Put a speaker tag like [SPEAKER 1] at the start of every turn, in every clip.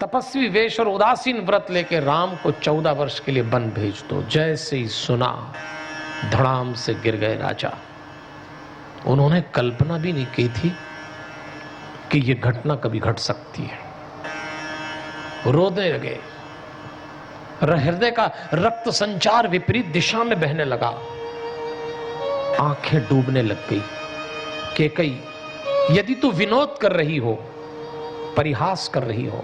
[SPEAKER 1] तपस्वी वेश और उदासीन व्रत लेके राम को 14 वर्ष के लिए वन भेज दो। जैसे ही सुना, धड़ाम से गिर गए राजा। उन्होंने कल्पना भी नहीं की थी कि यह घटना कभी घट सकती है। रोने लगे, हृदय का रक्त संचार विपरीत दिशा में बहने लगा, आंखें डूबने लग गई। कैकेयी, यदि तू विनोद कर रही हो, परिहास कर रही हो,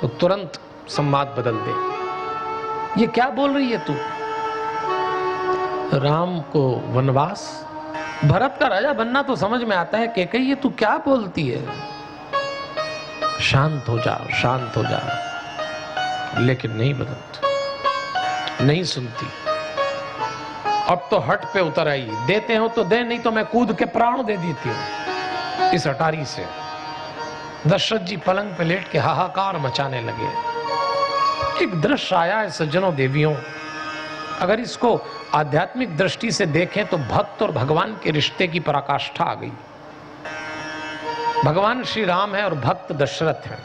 [SPEAKER 1] तो तुरंत संवाद बदल दे। ये क्या बोल रही है तू? राम को वनवास, भरत का राजा बनना तो समझ में आता है, कैकेयी ये तू क्या बोलती है? शांत हो जा, शांत हो जा। लेकिन नहीं बदलती, नहीं सुनती। अब तो हट पे उतर आई, देते हो तो दे, नहीं तो मैं कूद के प्राण दे देती हूं इस अटारी से। दशरथ जी पलंग पे लेट के हाहाकार मचाने लगे। एक दृश्य आया है सज्जनों देवियों, अगर इसको आध्यात्मिक दृष्टि से देखें तो भक्त और भगवान के रिश्ते की पराकाष्ठा आ गई। भगवान श्री राम है और भक्त दशरथ है।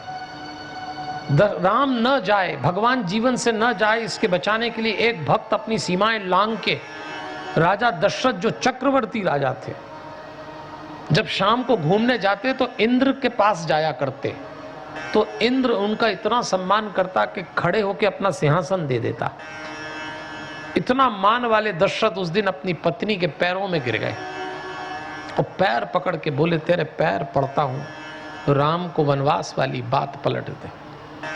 [SPEAKER 1] राम न जाए, भगवान जीवन से न जाए, इसके बचाने के लिए एक भक्त अपनी सीमाएं लांघ के, राजा दशरथ जो चक्रवर्ती राजा थे, जब शाम को घूमने जाते तो इंद्र के पास जाया करते, तो इंद्र उनका इतना सम्मान करता कि खड़े होकर अपना सिंहासन दे देता। इतना मान वाले दशरथ उस दिन अपनी पत्नी के पैरों में गिर गए और पैर पकड़ के बोले, तेरे पैर पड़ता हूं, राम को वनवास वाली बात पलट दे।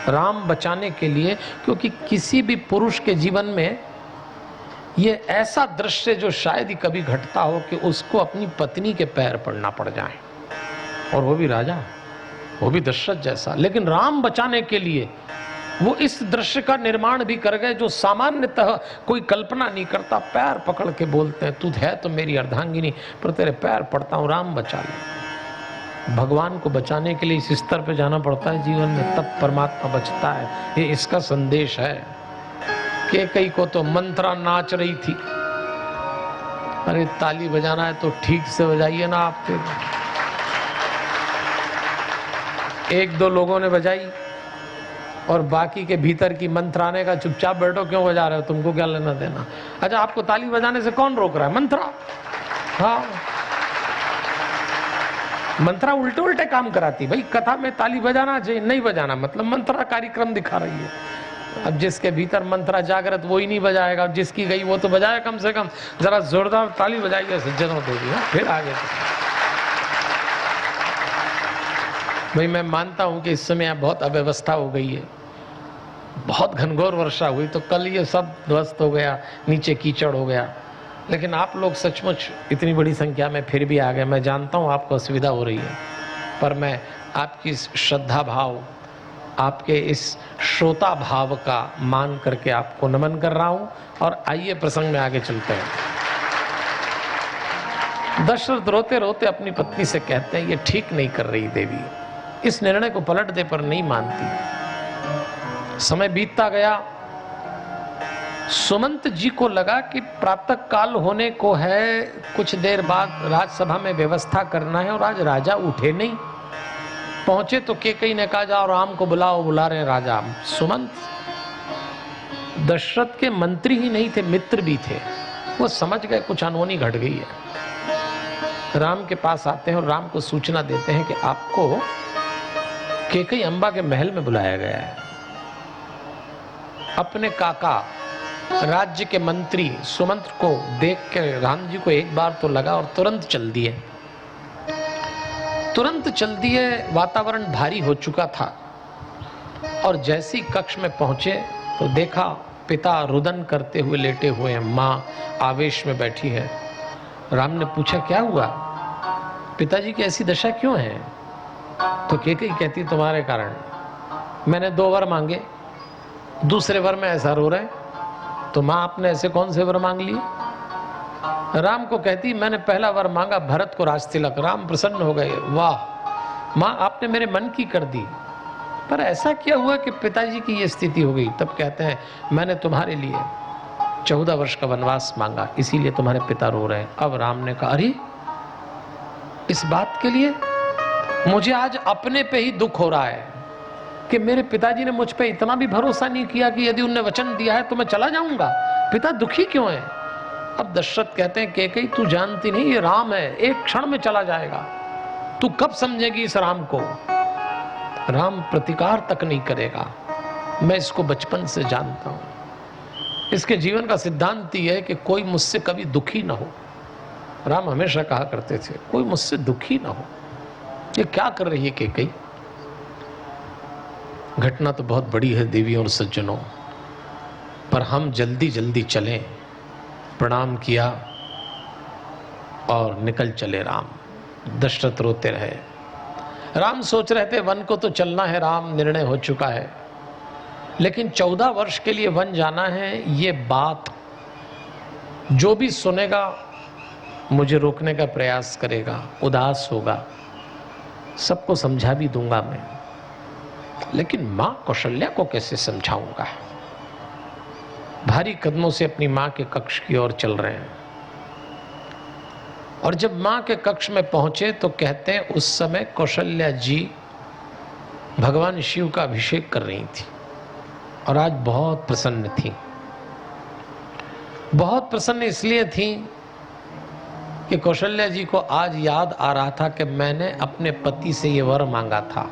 [SPEAKER 1] राम बचाने के लिए, क्योंकि किसी भी पुरुष के जीवन में ये ऐसा दृश्य जो शायद ही कभी घटता हो कि उसको अपनी पत्नी के पैर पड़ना पड़ जाए, और वो भी राजा, वो भी दशरथ जैसा। लेकिन राम बचाने के लिए वो इस दृश्य का निर्माण भी कर गए जो सामान्यतः कोई कल्पना नहीं करता। पैर पकड़ के बोलते हैं, तू है तो मेरी अर्धांगिनी, पर तेरे पैर पड़ता हूं, राम बचा ले। भगवान को बचाने के लिए इस स्तर पे जाना पड़ता है जीवन में, तब परमात्मा बचता है। ये इसका संदेश है। कैकेयी को तो मंत्रा नाच रही थी। अरे ताली बजाना है तो ठीक से बजाइए ना। आपके एक दो लोगों ने बजाई और बाकी के भीतर की मंत्राने का चुपचाप बैठो, क्यों बजा रहे हो, तुमको क्या लेना देना। अच्छा, आपको ताली बजाने से कौन रोक रहा है? मंत्रा। हाँ, मंत्रा उल्टे उल्टे काम कराती। भाई कथा में ताली बजाना चाहिए, नहीं बजाना मतलब मंत्रा कार्यक्रम दिखा रही है। अब जिसके भीतर मंत्रा जागृत वो ही नहीं बजाएगा, जिसकी गई वो तो बजाए। कम से कम जरा जोरदार ताली बजाइए सज्जनों देवी, फिर आगे। भाई मैं मानता हूं कि इस समय बहुत अव्यवस्था हो गई है, बहुत घनघोर वर्षा हुई, तो कल ये सब ध्वस्त हो गया, नीचे कीचड़ हो गया। लेकिन आप लोग सचमुच इतनी बड़ी संख्या में फिर भी आ गए। मैं जानता हूं आपको असुविधा हो रही है, पर मैं आपकी श्रद्धा भाव, आपके इस श्रोता भाव का मान करके आपको नमन कर रहा हूं। और आइए प्रसंग में आगे चलते हैं। दशरथ रोते रोते अपनी पत्नी से कहते हैं, ये ठीक नहीं कर रही देवी, इस निर्णय को पलट दे, पर नहीं मानती। समय बीतता गया। सुमंत जी को लगा कि प्रातः काल होने को है, कुछ देर बाद राजसभा में व्यवस्था करना है, और आज राजा उठे नहीं। पहुंचे तो कैकेयी ने कहा, जाओ राम को बुलाओ। बुला रहे राजा। सुमंत दशरथ के मंत्री ही नहीं थे, मित्र भी थे। वो समझ गए कुछ अनहोनी घट गई है। राम के पास आते हैं और राम को सूचना देते हैं कि आपको कैकेयी अम्बा के महल में बुलाया गया है। अपने काका राज्य के मंत्री सुमंत को देख के राम जी को एक बार तो लगा और तुरंत चल दिए। वातावरण भारी हो चुका था, और जैसी कक्ष में पहुंचे तो देखा पिता रुदन करते हुए लेटे हुए हैं, माँ आवेश में बैठी है। राम ने पूछा, क्या हुआ पिताजी की ऐसी दशा क्यों है? तो कैकेयी कहती, तुम्हारे कारण। मैंने 2 वर मांगे, दूसरे वर में ऐसा रो रहे, तो माँ आपने ऐसे कौन से वर मांग लिए? राम को कहती, मैंने पहला वर मांगा भरत को राजतिलक। राम प्रसन्न हो गए, वाह माँ आपने मेरे मन की कर दी, पर ऐसा क्या हुआ कि पिताजी की ये स्थिति हो गई? तब कहते हैं, मैंने तुम्हारे लिए 14 वर्ष का वनवास मांगा, इसीलिए तुम्हारे पिता रो रहे हैं। अब राम ने कहा, अरे इस बात के लिए मुझे आज अपने पे ही दुख हो रहा है कि मेरे पिताजी ने मुझ पे इतना भी भरोसा नहीं किया कि यदि उनने वचन दिया है तो मैं चला जाऊंगा। पिता दुखी क्यों है? अब दशरथ कहते हैं कैकेयी तू जानती नहीं, ये राम है, एक क्षण में चला जाएगा, तू कब समझेगी इस राम को? राम प्रतिकार तक नहीं करेगा, मैं इसको बचपन से जानता हूं। इसके जीवन का सिद्धांत यह है कि कोई मुझसे कभी दुखी ना हो। राम हमेशा कहा करते थे कोई मुझसे दुखी ना हो। ये क्या कर रही है कैकेयी? घटना तो बहुत बड़ी है देवियों और सज्जनों, पर हम जल्दी जल्दी चलें। प्रणाम किया और निकल चले राम। दशरथ रोते रहे। राम सोच रहे थे वन को तो चलना है, राम निर्णय हो चुका है, लेकिन 14 वर्ष के लिए वन जाना है, ये बात जो भी सुनेगा मुझे रोकने का प्रयास करेगा, उदास होगा, सबको समझा भी दूंगा मैं, लेकिन मां कौशल्या को कैसे समझाऊंगा? भारी कदमों से अपनी मां के कक्ष की ओर चल रहे हैं। और जब मां के कक्ष में पहुंचे तो कहते हैं उस समय कौशल्या जी भगवान शिव का अभिषेक कर रही थी और आज बहुत प्रसन्न थी। बहुत प्रसन्न इसलिए थी कि कौशल्या जी को आज याद आ रहा था कि मैंने अपने पति से ये वर मांगा था।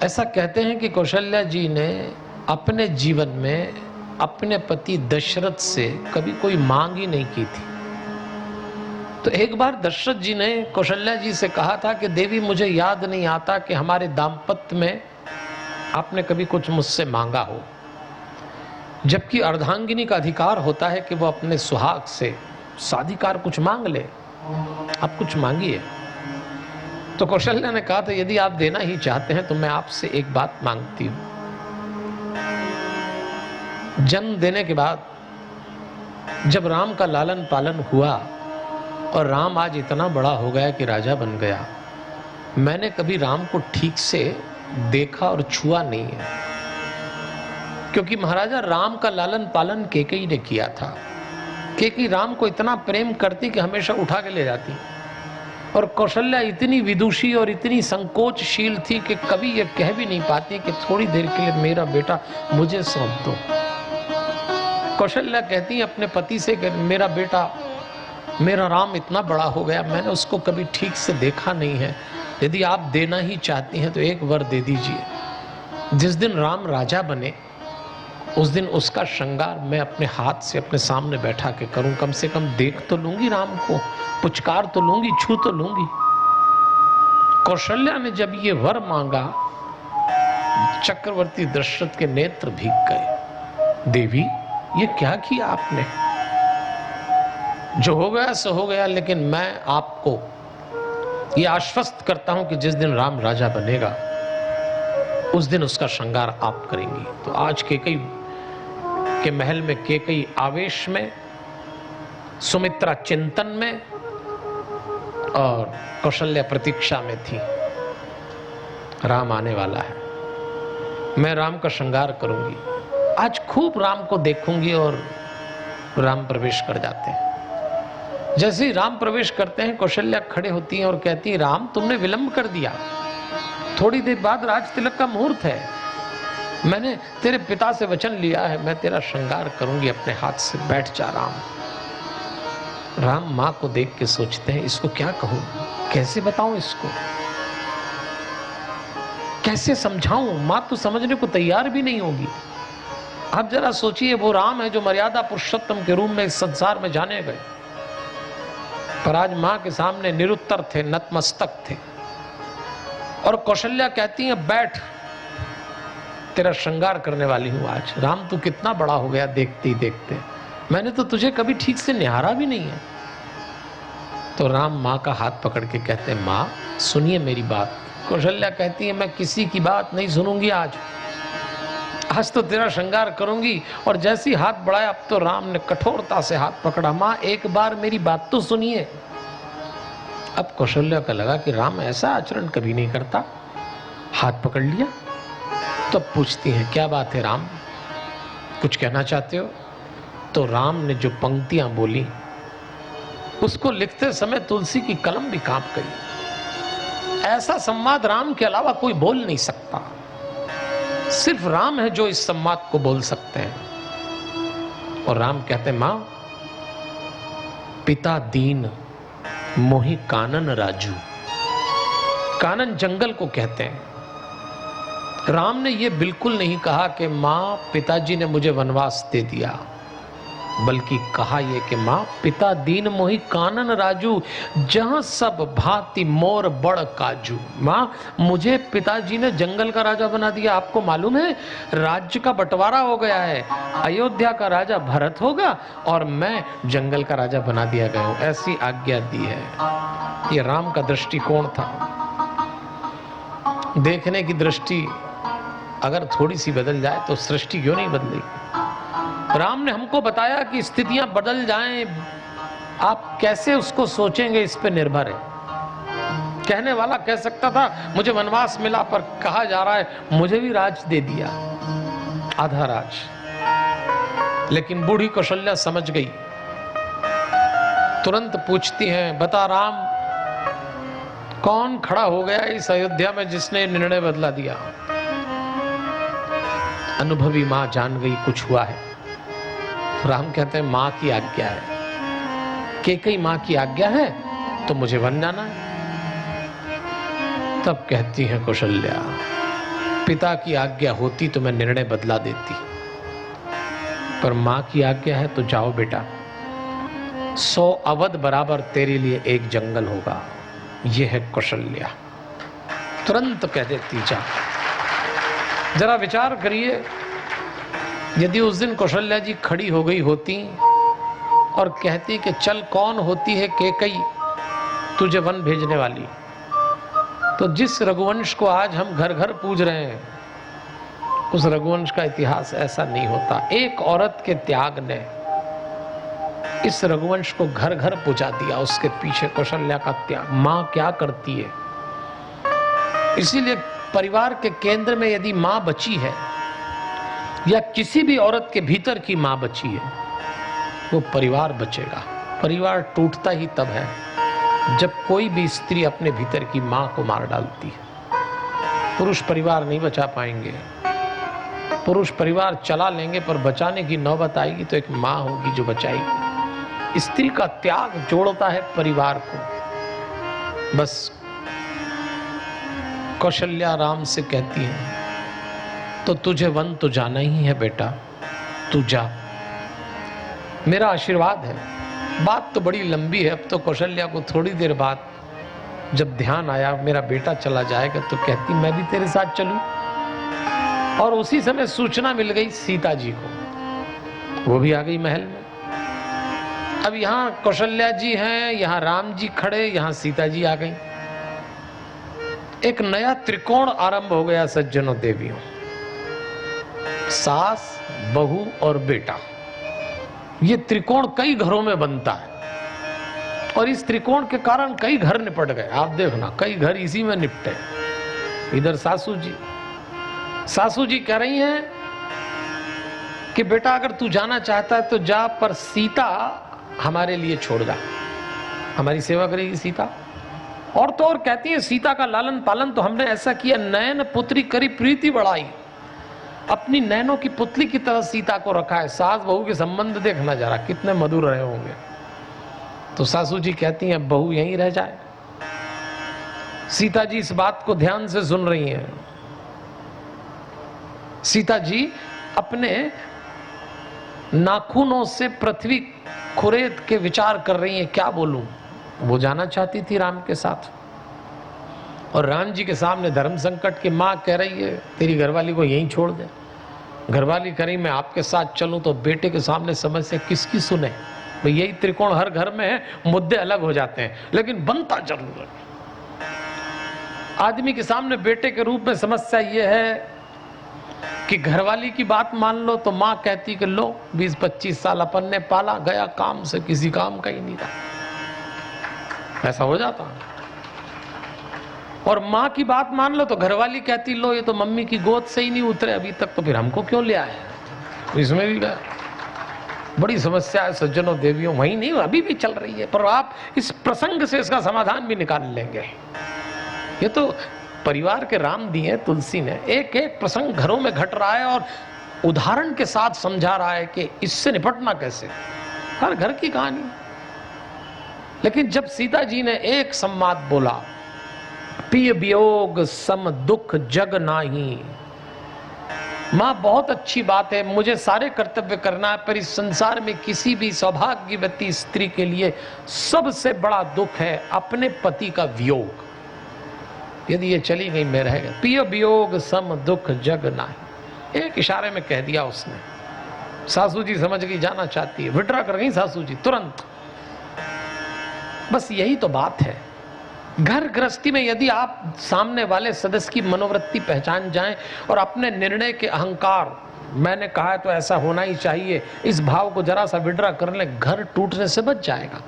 [SPEAKER 1] ऐसा कहते हैं कि कौशल्या जी ने अपने जीवन में अपने पति दशरथ से कभी कोई मांग ही नहीं की थी। तो एक बार दशरथ जी ने कौशल्या जी से कहा था कि देवी मुझे याद नहीं आता कि हमारे दाम्पत्य में आपने कभी कुछ मुझसे मांगा हो, जबकि अर्धांगिनी का अधिकार होता है कि वो अपने सुहाग से साधिकार कुछ मांग ले। आप कुछ मांगिए। तो कौशल्या ने कहा था यदि आप देना ही चाहते हैं तो मैं आपसे एक बात मांगती हूं। जन्म देने के बाद जब राम का लालन पालन हुआ और राम आज इतना बड़ा हो गया कि राजा बन गया, मैंने कभी राम को ठीक से देखा और छुआ नहीं है, क्योंकि महाराजा राम का लालन पालन कैकेयी ने किया था। कैकेयी राम को इतना प्रेम करती कि हमेशा उठा के ले जाती, और कौशल्या इतनी विदुषी और इतनी संकोचशील थी कि कभी ये कह भी नहीं पाती कि थोड़ी देर के लिए मेरा बेटा मुझे सौंप दो। कौशल्या कहती है अपने पति से कि मेरा बेटा, मेरा राम इतना बड़ा हो गया, मैंने उसको कभी ठीक से देखा नहीं है, यदि आप देना ही चाहती हैं तो एक वर दे दीजिए। जिस दिन राम राजा बने उस दिन उसका श्रृंगार मैं अपने हाथ से अपने सामने बैठा के करूं, कम से कम देख तो लूंगी राम को, पुचकार तो लूंगी, छू तो लूंगी। कौशल्या ने जब ये वर मांगा, चक्रवर्ती दशरथ के नेत्र भीग गए। देवी ये क्या किया आपने? जो हो गया सो हो गया, लेकिन मैं आपको ये आश्वस्त करता हूं कि जिस दिन राम राजा बनेगा उस दिन उसका श्रृंगार आप करेंगी। तो आज कैकेयी के महल में कैकेयी आवेश में, सुमित्रा चिंतन में और कौशल्या प्रतीक्षा में थी। राम आने वाला है, मैं राम का श्रृंगार करूंगी, आज खूब राम को देखूंगी। और राम प्रवेश कर जाते हैं। जैसे ही राम प्रवेश करते हैं कौशल्या खड़े होती हैं और कहती हैं राम तुमने विलंब कर दिया, थोड़ी देर बाद राज तिलक का मुहूर्त है, मैंने तेरे पिता से वचन लिया है, मैं तेरा श्रृंगार करूंगी अपने हाथ से, बैठ जा राम। राम मां को देख के सोचते हैं इसको क्या कहूं, कैसे बताऊं इसको, कैसे समझाऊं? मां तो समझने को तैयार भी नहीं होगी। आप जरा सोचिए, वो राम है जो मर्यादा पुरुषोत्तम के रूप में इस संसार में जाने गए, पर आज मां के सामने निरुत्तर थे, नतमस्तक थे। और कौशल्या कहती है बैठ, तेरा श्रृंगार करने वाली हूं आज। राम तू कितना बड़ा हो गया देखते ही देखते, मैंने तो तुझे कभी ठीक से निहारा भी नहीं है। तो राम मां का हाथ पकड़ के कहते हैं मां सुनिए मेरी बात। कौशल्या कहती है मैं किसी की बात नहीं सुनूंगी, आज तो तेरा श्रृंगार करूंगी। और जैसी हाथ बढ़ाया, अब तो राम ने कठोरता से हाथ पकड़ा, मां एक बार मेरी बात तो सुनिए। अब कौशल्या का लगा कि राम ऐसा आचरण कभी नहीं करता, हाथ पकड़ लिया। तो पूछती है क्या बात है राम, कुछ कहना चाहते हो? तो राम ने जो पंक्तियां बोली उसको लिखते समय तुलसी की कलम भी कांप गई। ऐसा संवाद राम के अलावा कोई बोल नहीं सकता। सिर्फ राम है जो इस संवाद को बोल सकते हैं। और राम कहते हैं, मां पिता दीन मोहि कानन राजू। कानन जंगल को कहते हैं। राम ने यह बिल्कुल नहीं कहा कि मां पिताजी ने मुझे वनवास दे दिया, बल्कि कहा यह कि मां पिता दीन मोहि कानन राजू, जहां सब भांति मोर बड़ काजू। मां मुझे पिताजी ने जंगल का राजा बना दिया। आपको मालूम है राज्य का बंटवारा हो गया है, अयोध्या का राजा भरत होगा और मैं जंगल का राजा बना दिया गया हूं, ऐसी आज्ञा दी है। ये राम का दृष्टिकोण था। देखने की दृष्टि अगर थोड़ी सी बदल जाए तो सृष्टि क्यों नहीं बदलेगी। राम ने हमको बताया कि स्थितियां बदल जाएं, आप कैसे उसको सोचेंगे इस पे निर्भर है। कहने वाला कह सकता था मुझे वनवास मिला, पर कहा जा रहा है मुझे भी राज दे दिया, आधा राज। लेकिन बूढ़ी कौशल्या समझ गई, तुरंत पूछती हैं, बता राम कौन खड़ा हो गया इस अयोध्या में जिसने निर्णय बदला दिया। अनुभवी मां जान गई कुछ हुआ है। राम कहते हैं मां की आज्ञा है, कैकेयी मां की आज्ञा है तो मुझे वन जाना है। तब कहती है कौशल्या, पिता की आज्ञा होती तो मैं निर्णय बदला देती, पर मां की आज्ञा है तो जाओ बेटा, 100 अवध बराबर तेरे लिए एक जंगल होगा। यह है कौशल्या। तुरंत कह देती जा। जरा विचार करिए, यदि उस दिन कौशल्या जी खड़ी हो गई होती और कहती कि चल कौन होती है कैकेयी तुझे वन भेजने वाली, तो जिस रघुवंश को आज हम घर घर पूज रहे हैं उस रघुवंश का इतिहास ऐसा नहीं होता। एक औरत के त्याग ने इस रघुवंश को घर घर पूजा दिया। उसके पीछे कौशल्या का त्याग। मां क्या करती है, इसीलिए परिवार के केंद्र में यदि मां बची है या किसी भी औरत के भीतर की मां बची है, वो परिवार बचेगा। परिवार टूटता ही तब है जब कोई भी स्त्री अपने भीतर की मां को मार डालती है। पुरुष परिवार नहीं बचा पाएंगे। पुरुष परिवार चला लेंगे, पर बचाने की नौबत आएगी तो एक मां होगी जो बचाएगी। स्त्री का त्याग जोड़ता है परिवार को। बस कौशल्या राम से कहती है, तो तुझे वन तो जाना ही है बेटा, तू जा, मेरा आशीर्वाद है। बात तो बड़ी लंबी है। अब तो कौशल्या को थोड़ी देर बाद जब ध्यान आया मेरा बेटा चला जाएगा, तो कहती मैं भी तेरे साथ चलूं। और उसी समय सूचना मिल गई सीता जी को, वो भी आ गई महल में। अब यहां कौशल्या जी हैं, यहां राम जी खड़े, यहां सीता जी आ गई। एक नया त्रिकोण आरंभ हो गया सज्जनों देवियों। सास, बहू और बेटा, ये त्रिकोण कई घरों में बनता है और इस त्रिकोण के कारण कई घर निपट गए। आप देखना, कई घर इसी में निपटे। इधर सासू जी कह रही हैं कि बेटा अगर तू जाना चाहता है तो जा, पर सीता हमारे लिए छोड़ जा, हमारी सेवा करेगी सीता। और तो और कहती है सीता का लालन पालन तो हमने ऐसा किया, नयन पुत्री करी प्रीति बढ़ाई, अपनी नैनों की पुतली की तरह सीता को रखा है। सास बहू के संबंध देखना जरा कितने मधुर रहे होंगे। तो सासू जी कहती हैं बहू यहीं रह जाए। सीता जी इस बात को ध्यान से सुन रही हैं। सीता जी अपने नाखूनों से पृथ्वी खुरेद के विचार कर रही हैं, क्या बोलूं। वो जाना चाहती थी राम के साथ, और राम जी के सामने धर्म संकट की मां कह रही है तेरी घरवाली को यहीं छोड़ दे। घरवाली कह रही मैं आपके साथ चलूं तो बेटे के सामने समस्या किसकी सुने। भाई यही त्रिकोण हर घर में है, मुद्दे अलग हो जाते हैं लेकिन बनता जरूर है। आदमी के सामने बेटे के रूप में समस्या यह है कि घरवाली की बात मान लो तो मां कहती कि लो 20-25 साल अपन ने पाला, गया काम से, किसी काम का ही नहीं रहा। ऐसा हो जाता। और मां की बात मान लो तो घरवाली कहती लो ये तो मम्मी की गोद से ही नहीं उतरे अभी तक, तो फिर हमको क्यों ले आए। इसमें भी गया। बड़ी समस्या है सज्जनों देवियों, वही नहीं अभी भी चल रही है, पर आप इस प्रसंग से इसका समाधान भी निकाल लेंगे। ये तो परिवार के राम दिए तुलसी ने। एक एक प्रसंग घरों में घट रहा है और उदाहरण के साथ समझा रहा है कि इससे निपटना कैसे, हर घर की कहानी। लेकिन जब सीता जी ने एक संवाद बोला, पिय वियोग सम दुख जग नाही, मां बहुत अच्छी बात है, मुझे सारे कर्तव्य करना है, पर इस संसार में किसी भी सौभाग्यवती स्त्री के लिए सबसे बड़ा दुख है अपने पति का वियोग। यदि ये चली गई मैं रह गया। पिय वियोग सम दुख जग नाही, एक इशारे में कह दिया उसने। सासू जी समझ गई जाना चाहती है, विड्रा कर गई सासू जी तुरंत। बस यही तो बात है। घर गृहस्थी में यदि आप सामने वाले सदस्य की मनोवृत्ति पहचान जाएं और अपने निर्णय के अहंकार, मैंने कहा है तो ऐसा होना ही चाहिए, इस भाव को जरा सा विड्रा कर ले, घर टूटने से बच जाएगा।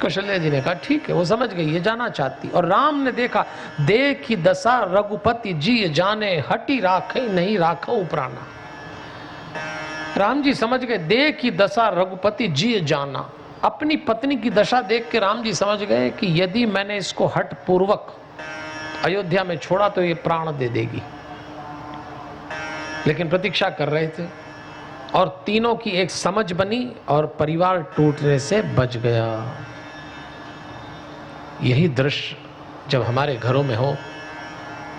[SPEAKER 1] कौशल्या जी ने कहा ठीक है, वो समझ गई ये जाना चाहती। और राम ने देखा, देखी दशा रघुपति जी जाने, हटी राखे नहीं राखो प्राणा। राम जी समझ गए, देखी दशा रघुपति जी जाना। अपनी पत्नी की दशा देख के राम जी समझ गए कि यदि मैंने इसको हठ पूर्वक अयोध्या में छोड़ा तो ये प्राण दे देगी। लेकिन प्रतीक्षा कर रहे थे और तीनों की एक समझ बनी और परिवार टूटने से बच गया। यही दृश्य जब हमारे घरों में हो,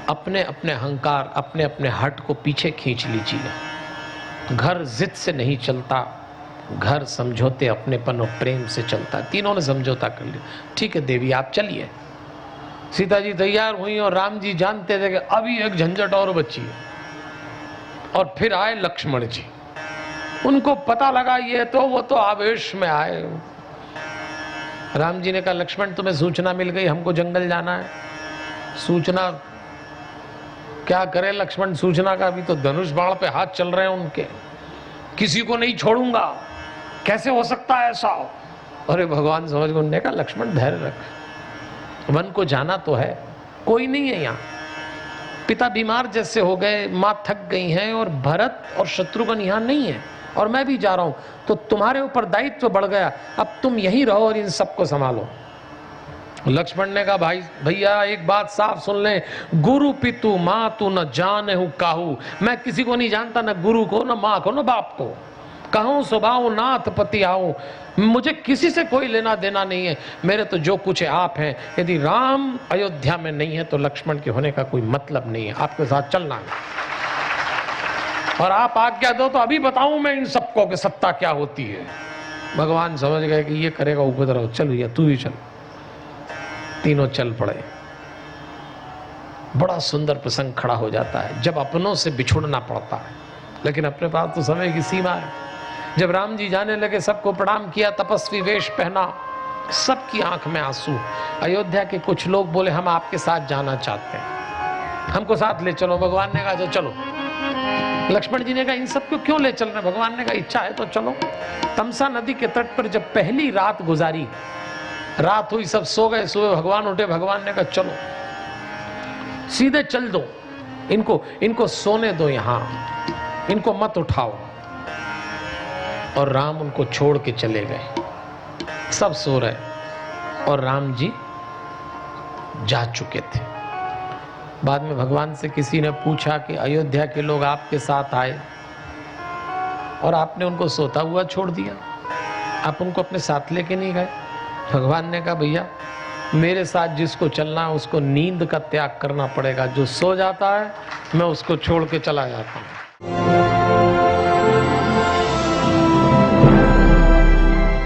[SPEAKER 1] अपने अपने अहंकार, अपने अपने हट को पीछे खींच लीजिए। घर जिद से नहीं चलता, घर समझौते, अपनेपन और प्रेम से चलता। तीनों ने समझौता कर लिया, ठीक है देवी आप चलिए। सीता जी तैयार हुई और राम जी जानते थे कि अभी एक झंझट और बची है। और फिर आए लक्ष्मण जी, उनको पता लगा ये तो वो तो आवेश में आए। राम जी ने कहा लक्ष्मण तुम्हें सूचना मिल गई, हमको जंगल जाना है। सूचना क्या करे लक्ष्मण, सूचना का अभी तो धनुष बाण पे हाथ चल रहे हैं उनके, किसी को नहीं छोड़ूंगा, कैसे हो सकता है ऐसा। अरे भगवान समझ गए। उन्होंने कहा लक्ष्मण धैर्य रख, वन को जाना तो है, कोई नहीं है यहाँ। पिता बीमार जैसे हो गए, माँ थक गई हैं और भरत और शत्रुघ्न यहाँ नहीं है और मैं भी जा रहा हूं, तो तुम्हारे ऊपर दायित्व बढ़ गया, अब तुम यहीं रहो और इन सबको संभालो। लक्ष्मण ने कहा भाई भैया एक बात साफ सुन ले, गुरु पितु माँ तू न जाने हूं काहू। मैं किसी को नहीं जानता, न गुरु को, न माँ को, न बाप को। कहूं स्वभाव नाथ पति आऊं, मुझे किसी से कोई लेना देना नहीं है। मेरे तो जो कुछ है आप हैं। यदि राम अयोध्या में नहीं है तो लक्ष्मण के होने का कोई मतलब नहीं है, आपके साथ चलना है। और आप आज्ञा दो तो अभी बताऊं मैं इन सबको कि सत्ता क्या होती है। भगवान समझ गए कि ये करेगा उपद्रव, चल भैया तू भी चल। तीनों चल पड़े। बड़ा सुंदर प्रसंग खड़ा हो जाता है जब अपनों से बिछुड़ना पड़ता है, लेकिन अपने पास तो समय की सीमा है। जब राम जी जाने लगे, सबको प्रणाम किया, तपस्वी वेश पहना, सबकी आंख में आंसू। अयोध्या के कुछ लोग बोले हम आपके साथ जाना चाहते हैं, हमको साथ ले चलो। भगवान ने कहा तो चलो। लक्ष्मण जी ने कहा इन सबको क्यों ले चल रहे? भगवान ने कहा इच्छा है तो चलो। तमसा नदी के तट पर जब पहली रात गुजारी, रात हुई, सब सो गए, सुबह भगवान उठे। भगवान ने कहा चलो सीधे चल दो, इनको सोने दो, यहां इनको मत उठाओ। और राम उनको छोड़ के चले गए। सब सो रहे और राम जी जा चुके थे। बाद में भगवान से किसी ने पूछा कि अयोध्या के लोग आपके साथ आए और आपने उनको सोता हुआ छोड़ दिया, आप उनको अपने साथ लेके नहीं गए? भगवान ने कहा भैया मेरे साथ जिसको चलना है उसको नींद का त्याग करना पड़ेगा। जो सो जाता है मैं उसको छोड़ के चला जाता हूँ।